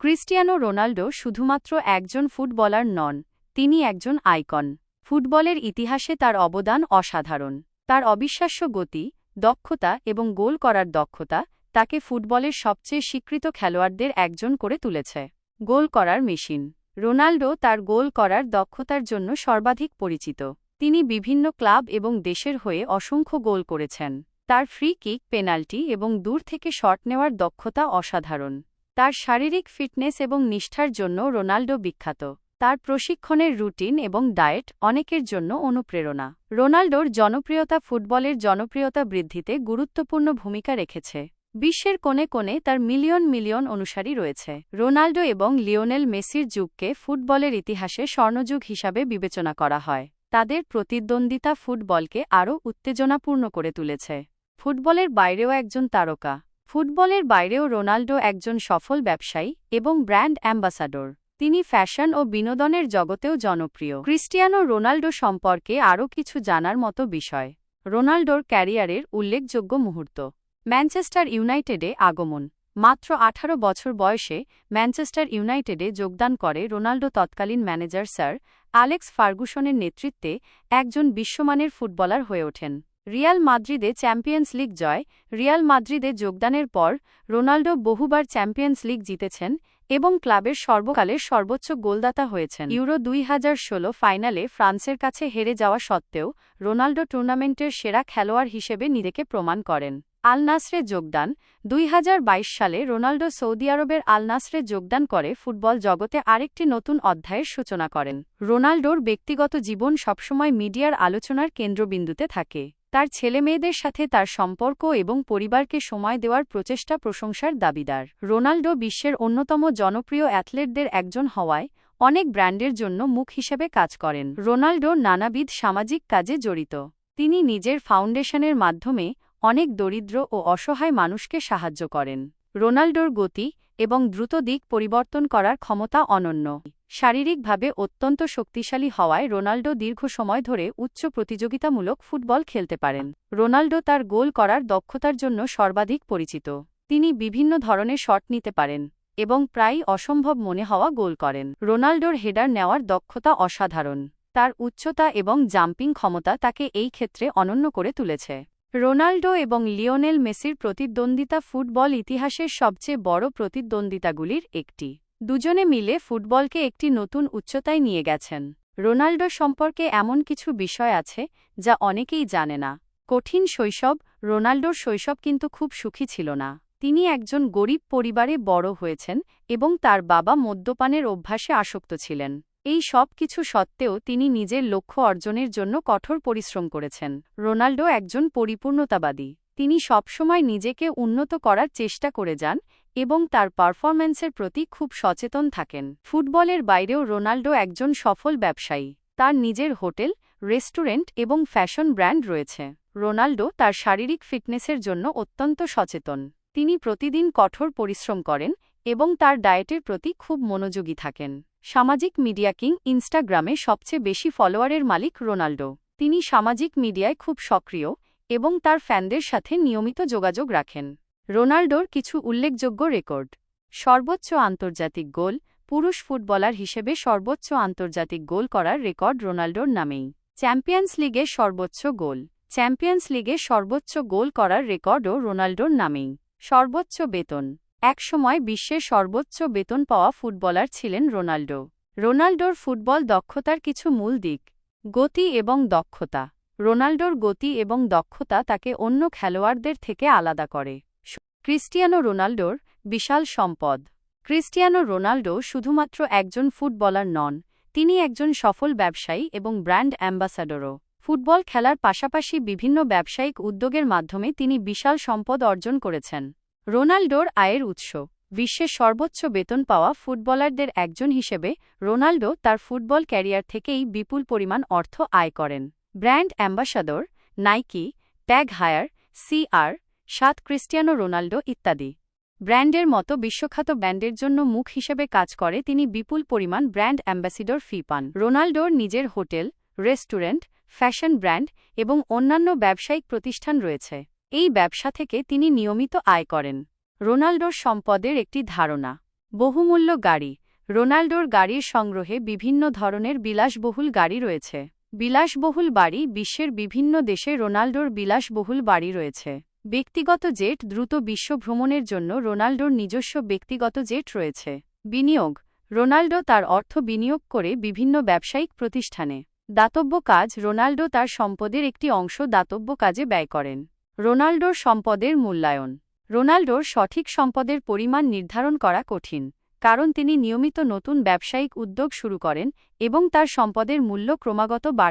Cristiano Ronaldo শুধুমাত্র একজন footballer নন, তিনি একজন আইকন। ফুটবলের ইতিহাসে তার অবদান অসাধারণ। তার অবিশ্বাস্য গতি, দক্ষতা এবং গোল করার দক্ষতা তাকে ফুটবলের সবচেয়ে স্বীকৃত খেলোয়াড়দের একজন করে তুলেছে। গোল করার মেশিন। রোনাল্ডো তার গোল করার দক্ষতার জন্য সর্বাধিক পরিচিত। তিনি বিভিন্ন ক্লাব এবং দেশের হয়ে অসংখ্য গোল করেছেন। তার ফ্রি কিক, পেনাল্টি এবং দূর থেকে শট নেওয়ার দক্ষতা অসাধারণ। তার শারীরিক ফিটনেস এবং নিষ্ঠার জন্য রোনাল্ডো বিখ্যাত। তার প্রশিক্ষণের রুটিন এবং ডায়েট অনেকের জন্য অনুপ্রেরণা। রোনাল্ডোর জনপ্রিয়তা ফুটবলের জনপ্রিয়তা বৃদ্ধিতে গুরুত্বপূর্ণ ভূমিকা রেখেছে। বিশ্বের কোণে কোণে তার মিলিয়ন মিলিয়ন অনুসারী রয়েছে। রোনাল্ডো এবং লিওনেল মেসির যুগকে ফুটবলের ইতিহাসে স্বর্ণযুগ হিসাবে বিবেচনা করা হয়। তাদের প্রতিদ্বন্দ্বিতা ফুটবলকে আরও উত্তেজনাপূর্ণ করে তুলেছে। ফুটবলের বাইরেও একজন তারকা। ফুটবলের বাইরেও রোনাল্ডো একজন সফল ব্যবসায়ী এবং ব্র্যান্ড অ্যাম্বাসাডর। তিনি ফ্যাশন ও বিনোদনের জগতেও জনপ্রিয়। ক্রিস্টিয়ানো রোনাল্ডো সম্পর্কে আরও কিছু জানার মতো বিষয়। রোনাল্ডোর ক্যারিয়ারের উল্লেখযোগ্য মুহূর্ত। ম্যানচেস্টার ইউনাইটেডে আগমন। মাত্র 18 বছর বয়সে ম্যানচেস্টার ইউনাইটেডে যোগদান করে রোনাল্ডো তৎকালীন ম্যানেজার স্যার অ্যালেক্স ফার্গুসনের নেতৃত্বে একজন বিশ্বমানের ফুটবলার হয়ে ওঠেন। রিয়াল মাদ্রিদে চ্যাম্পিয়ন্স লিগ জয়। রিয়াল মাদ্রিদে যোগদানের পর রোনাল্ডো বহুবার চ্যাম্পিয়ন্স লিগ জিতেছেন এবং ক্লাবের সর্বকালের সর্বোচ্চ গোলদাতা হয়েছেন। ইউরো 2016 ফাইনালে ফ্রান্সের কাছে হেরে যাওয়া সত্ত্বেও রোনাল্ডো টুর্নামেন্টের সেরা খেলোয়াড় হিসেবে নিজেকে প্রমাণ করেন। আল নাসরে যোগদান। 2022 সালে রোনাল্ডো সৌদি আরবের আল নাসরে যোগদান করে ফুটবল জগতে আরেকটি নতুন অধ্যায়ের সূচনা করেন। রোনাল্ডোর ব্যক্তিগত জীবন সবসময় মিডিয়ার আলোচনার কেন্দ্রবিন্দুতে থাকে। তার ছেলেমেয়েদের সাথে তার সম্পর্ক এবং পরিবারকে সময় দেওয়ার প্রচেষ্টা প্রশংসার দাবিদার। রোনাল্ডো বিশ্বের অন্যতম জনপ্রিয় অ্যাথলেটদের একজন হওয়ায় অনেক ব্র্যান্ডের জন্য মুখ হিসেবে কাজ করেন। রোনাল্ডো নানাবিধ সামাজিক কাজে জড়িত। তিনি নিজের ফাউন্ডেশনের মাধ্যমে অনেক দরিদ্র ও অসহায় মানুষকে সাহায্য করেন। রোনাল্ডোর গতি এবং দ্রুত দিক পরিবর্তন করার ক্ষমতা অনন্য। শারীরিকভাবে অত্যন্ত শক্তিশালী হওয়ায় রোনাল্ডো দীর্ঘ সময় ধরে উচ্চ প্রতিযোগিতামূলক ফুটবল খেলতে পারেন। রোনাল্ডো তার গোল করার দক্ষতার জন্য সর্বাধিক পরিচিত। তিনি বিভিন্ন ধরনের শট নিতে পারেন এবং প্রায়ই অসম্ভব মনে হওয়া গোল করেন। রোনাল্ডোর হেডার নেওয়ার দক্ষতা অসাধারণ। তার উচ্চতা এবং জাম্পিং ক্ষমতা তাকে এই ক্ষেত্রে অনন্য করে তুলেছে। রোনাল্ডো এবং লিওনেল মেসির প্রতিদ্বন্দ্বিতা ফুটবল ইতিহাসের সবচেয়ে বড় প্রতিদ্বন্দ্বিতাগুলির একটি। দুজনে মিলে ফুটবলকে একটি নতুন উচ্চতায় নিয়ে গেছেন। রোনাল্ডো সম্পর্কে এমন কিছু বিষয় আছে যা অনেকেই জানে না। কঠিন শৈশব। রোনাল্ডোর শৈশব কিন্তু খুব সুখী ছিল না। তিনি একজন গরিব পরিবারে বড় হয়েছেন এবং তার বাবা মদ্যপানের অভ্যাসে আসক্ত ছিলেন। এই সব কিছু সত্ত্বেও তিনি নিজের লক্ষ্য অর্জনের জন্য কঠোর পরিশ্রম করেছেন। রোনাল্ডো একজন পরিপূর্ণতাবাদী। তিনি সবসময় নিজেকে উন্নত করার চেষ্টা করে যান এবং তার পারফরম্যান্সের প্রতি খুব সচেতন থাকেন। ফুটবলের বাইরেও রোনাল্ডো একজন সফল ব্যবসায়ী। তার নিজের হোটেল, রেস্টুরেন্ট এবং ফ্যাশন ব্র্যান্ড রয়েছে। রোনাল্ডো তার শারীরিক ফিটনেসের জন্য অত্যন্ত সচেতন। তিনি প্রতিদিন কঠোর পরিশ্রম করেন এবং তার ডায়েটের প্রতি খুব মনোযোগী থাকেন। সামাজিক মিডিয়া কিং। ইনস্টাগ্রামে সবচেয়ে বেশি ফলোয়ারের মালিক রোনাল্ডো। তিনি সামাজিক মিডিয়ায় খুব সক্রিয় এবং তার ফ্যানদের সাথে নিয়মিত যোগাযোগ রাখেন। রোনাল্ডোর কিছু উল্লেখযোগ্য রেকর্ড। সর্বোচ্চ আন্তর্জাতিক গোল। পুরুষ ফুটবলার হিসেবে সর্বোচ্চ আন্তর্জাতিক গোল করার রেকর্ড রোনাল্ডোর নামেই। চ্যাম্পিয়ন্স লিগে সর্বোচ্চ গোল। চ্যাম্পিয়ন্স লিগে সর্বোচ্চ গোল করার রেকর্ডও রোনাল্ডোর নামেই। সর্বোচ্চ বেতন। একসময় বিশ্বের সর্বোচ্চ বেতন পাওয়া ফুটবলার ছিলেন রোনাল্ডো। রোনাল্ডোর ফুটবল দক্ষতার কিছু মূল দিক। গতি এবং দক্ষতা। রোনাল্ডোর গতি এবং দক্ষতা তাকে অন্য খেলোয়াড়দের থেকে আলাদা করে। ক্রিস্টিয়ানো রোনাল্ডোর বিশাল সম্পদ। ক্রিস্টিয়ানো রোনাল্ডো শুধুমাত্র একজন ফুটবলার নন, তিনি একজন সফল ব্যবসায়ী এবং ব্র্যান্ড অ্যাম্বাসাডরও। ফুটবল খেলার পাশাপাশি বিভিন্ন ব্যবসায়িক উদ্যোগের মাধ্যমে তিনি বিশাল সম্পদ অর্জন করেছেন। রোনাল্ডোর আয়ের উৎস। বিশ্বের সর্বোচ্চ বেতন পাওয়া ফুটবলারদের একজন হিসেবে রোনাল্ডো তার ফুটবল ক্যারিয়ার থেকেই বিপুল পরিমাণ অর্থ আয় করেন। Brand ambassador, Nike, TAG Heuer, CR7 Cristiano Ronaldo ইত্যাদি ব্র্যান্ডের মতো বিশ্বখ্যাত ব্র্যান্ডের জন্য মুখ হিসেবে কাজ করে তিনি বিপুল পরিমাণ ব্র্যান্ড অ্যাম্বাসিডর ফি পান। রোনাল্ডোর নিজের হোটেল, রেস্টুরেন্ট, ফ্যাশন ব্র্যান্ড এবং অন্যান্য ব্যবসায়িক প্রতিষ্ঠান রয়েছে। এই ব্যবসা থেকে তিনি নিয়মিত আয় করেন। রোনাল্ডোর সম্পদের একটি ধারণা। বহুমূল্য গাড়ি। রোনাল্ডোর গাড়ির সংগ্রহে বিভিন্ন ধরনের বিলাসবহুল গাড়ি রয়েছে। বিলাসবহুল বাড়ি। বিশ্বের বিভিন্ন দেশে রোনাল্ডোর বিলাসবহুল বাড়ি রয়েছে। ব্যক্তিগত জেট। দ্রুত বিশ্ব ভ্রমণের জন্য রোনাল্ডোর নিজস্ব ব্যক্তিগত জেট রয়েছে। বিনিয়োগ। রোনাল্ডো তার অর্থ বিনিয়োগ করে বিভিন্ন ব্যবসায়িক প্রতিষ্ঠানে। দাতব্য কাজ। রোনাল্ডো তার সম্পদের একটি অংশ দাতব্য কাজে ব্যয় করেন। রোনাল্ডোর সম্পদের মূল্যায়ন। রোনাল্ডোর সঠিক সম্পদের পরিমাণ নির্ধারণ করা কঠিন, কারণ তিনি নিয়মিত নতুন ব্যবসায়িক উদ্যোগ শুরু করেন এবং তার সম্পদের মূল্য ক্রমাগত বাড়তে